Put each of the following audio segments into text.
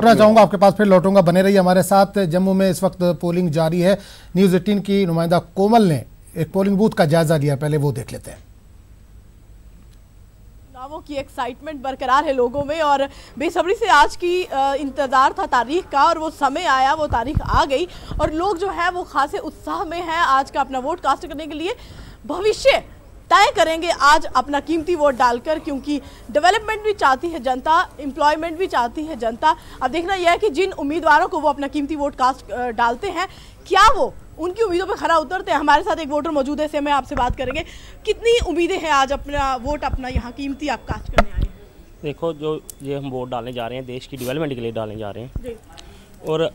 लौटना चाहूंगा, आपके पास फिर लौटूंगा, बने रहिए हमारे साथ। जम्मू में इस वक्त पोलिंग जारी है। न्यूज़ 18 की नुमाइंदा कोमल ने एक पोलिंग बूथ का जायजा लिया, पहले वो देख लेते हैं। चुनावों की एक्साइटमेंट बरकरार है लोगों में और बेसब्री से आज की इंतजार था तारीख का, और वो समय आया, वो तारीख आ गई और लोग जो है वो खासे उत्साह में है आज का अपना वोट कास्ट करने के लिए। भविष्य तय करेंगे आज अपना कीमती वोट डालकर, क्योंकि डेवलपमेंट भी चाहती है जनता, एम्प्लॉयमेंट भी चाहती है जनता। अब देखना यह है कि जिन उम्मीदवारों को वो अपना कीमती वोट कास्ट डालते हैं, क्या वो उनकी उम्मीदों पे खरा उतरते हैं। हमारे साथ एक वोटर मौजूद है, से मैं आपसे बात करेंगे। कितनी उम्मीदें हैं आज अपना वोट अपना यहाँ कीमती आप कास्ट करने आए हैं? देखो, जो ये हम वोट डालने जा रहे हैं देश की डेवलपमेंट के लिए डालने जा रहे हैं जी। और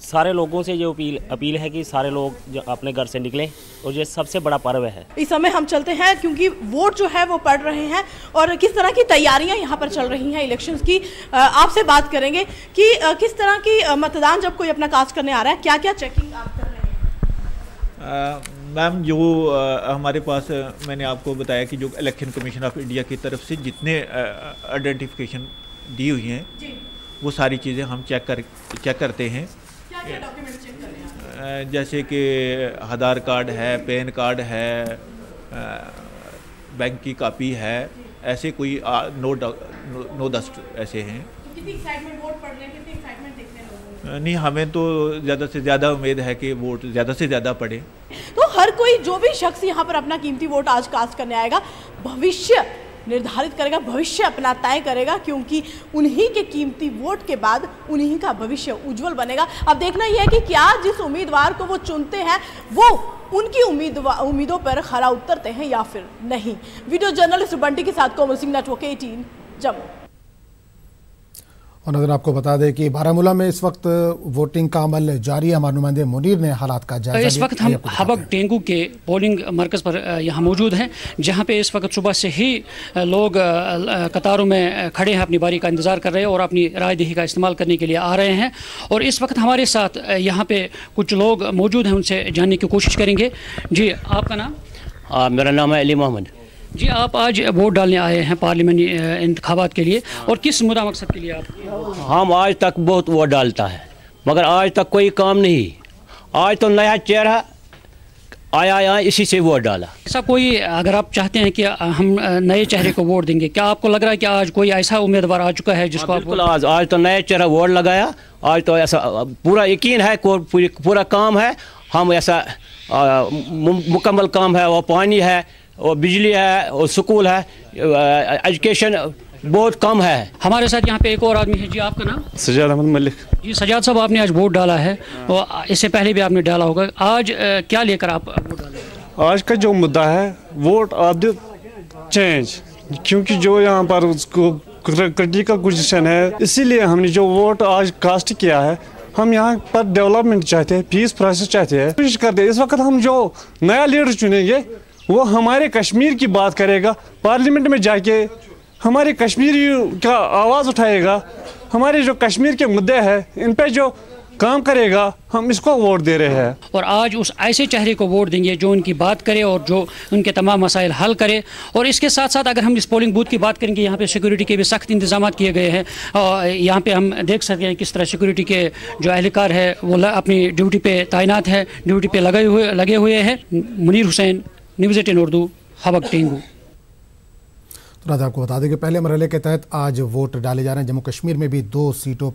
सारे लोगों से जो अपील है कि सारे लोग जो अपने घर से निकलें, और ये सबसे बड़ा पर्व है। इस समय हम चलते हैं क्योंकि वोट जो है वो पड़ रहे हैं और किस तरह की तैयारियां यहाँ पर चल रही हैं इलेक्शंस की। आपसे बात करेंगे कि किस तरह की मतदान जब कोई अपना कास्ट करने आ रहा है, क्या क्या चेकिंग आप कर रहे हैं? मैम, जो हमारे पास मैंने आपको बताया कि जो इलेक्शन कमीशन ऑफ इंडिया की तरफ से जितने आइडेंटिफिकेशन दी हुई हैं वो सारी चीज़ें हम चेक करते हैं। क्या डॉक्यूमेंट चेक कर रहे हैं? जैसे कि आधार कार्ड है, पैन कार्ड है, बैंक की कॉपी है, ऐसे कोई 9-10 ऐसे हैं। तो कितनी एक्साइटमेंट वोट पड़ रहे हैं, कितनी एक्साइटमेंट देखते हैं लोगों में? नहीं, हमें तो ज़्यादा से ज़्यादा उम्मीद है कि वोट ज़्यादा से ज़्यादा पड़े। तो हर कोई जो भी शख्स यहाँ पर अपना कीमती वोट आज कास्ट करने आएगा, भविष्य निर्धारित करेगा, भविष्य अपना तय करेगा, क्योंकि उन्हीं के कीमती वोट के बाद उन्हीं का भविष्य उज्जवल बनेगा। अब देखना यह है कि क्या जिस उम्मीदवार को वो चुनते हैं वो उनकी उम्मीदों पर खरा उतरते हैं या फिर नहीं। वीडियो जर्नलिस्ट बंटी के साथ कोमल सिंह, नेटवर्क 18 जम्मू। और नजर आपको बता दें कि बारामूला में इस वक्त वोटिंग का अमल जारी है। हमारे नुमाइंदे मुनीर ने हालात का जायजा लिया। इस वक्त हम हबक टेंगू के पोलिंग मरकज़ पर यहाँ मौजूद हैं, जहाँ पे इस वक्त सुबह से ही लोग कतारों में खड़े हैं, अपनी बारी का इंतज़ार कर रहे हैं और अपनी राय दही का इस्तेमाल करने के लिए आ रहे हैं। और इस वक्त हमारे साथ यहाँ पे कुछ लोग मौजूद हैं, उनसे जानने की कोशिश करेंगे। जी, आपका नाम? मेरा नाम है अली मोहम्मद। जी, आप आज वोट डालने आए हैं पार्लियामेंटी इंतखाबात के लिए, और किस मुद्दा मकसद के लिए आप? हम आज तक बहुत वोट डालता है मगर आज तक कोई काम नहीं। आज तो नया चेहरा आया, इसी से वोट डाला। ऐसा कोई, अगर आप चाहते हैं कि हम नए चेहरे को वोट देंगे, क्या आपको लग रहा है कि आज कोई ऐसा उम्मीदवार आ चुका है जिसको बिल्कुल आज तो नया चेहरा वोट लगाया। आज तो ऐसा पूरा यकीन है, पूरा काम है। हम ऐसा मुकम्मल काम है, वो पानी है, और बिजली है, और स्कूल है, एजुकेशन बहुत कम है। हमारे साथ यहाँ पे एक और आदमी है। जी, आपका नाम? सजाद अहमद मलिक। जी, सजाद साहब, आपने आज वोट डाला है और इससे पहले भी आपने डाला होगा। आज क्या लेकर आप वोट डाले? आज का जो मुद्दा है, वोट ऑफ द चेंज, क्योंकि जो यहाँ पर उसको क्रिटिकल पोजीशन है, इसीलिए हमने जो वोट आज कास्ट किया है। हम यहाँ पर डेवलपमेंट चाहते हैं, पीस प्रोसेस चाहते हैं, कोशिश करते हैं। इस वक्त हम जो नया लीडर चुनेंगे वो हमारे कश्मीर की बात करेगा, पार्लियामेंट में जाके हमारे कश्मीरी का आवाज़ उठाएगा, हमारे जो कश्मीर के मुद्दे हैं इन पे जो काम करेगा, हम इसको वोट दे रहे हैं। और आज उस ऐसे चेहरे को वोट देंगे जो उनकी बात करे और जो उनके तमाम मसाइल हल करे। और इसके साथ साथ अगर हम इस पोलिंग बूथ की बात करेंगे, यहाँ पे सिक्योरिटी के भी सख्त इंतजाम किए गए हैं। और यहाँ पे हम देख सकते हैं किस तरह सिक्योरिटी के जो एहलकार है वो अपनी ड्यूटी पे तैनात है, ड्यूटी पे लगे हुए हैं। मुनीर हुसैन, न्यूज़ 18 उर्दू, हबक टेंगू। तो आपको बता दें कि पहले मरहले के तहत आज वोट डाले जा रहे हैं। जम्मू कश्मीर में भी 2 सीटों पर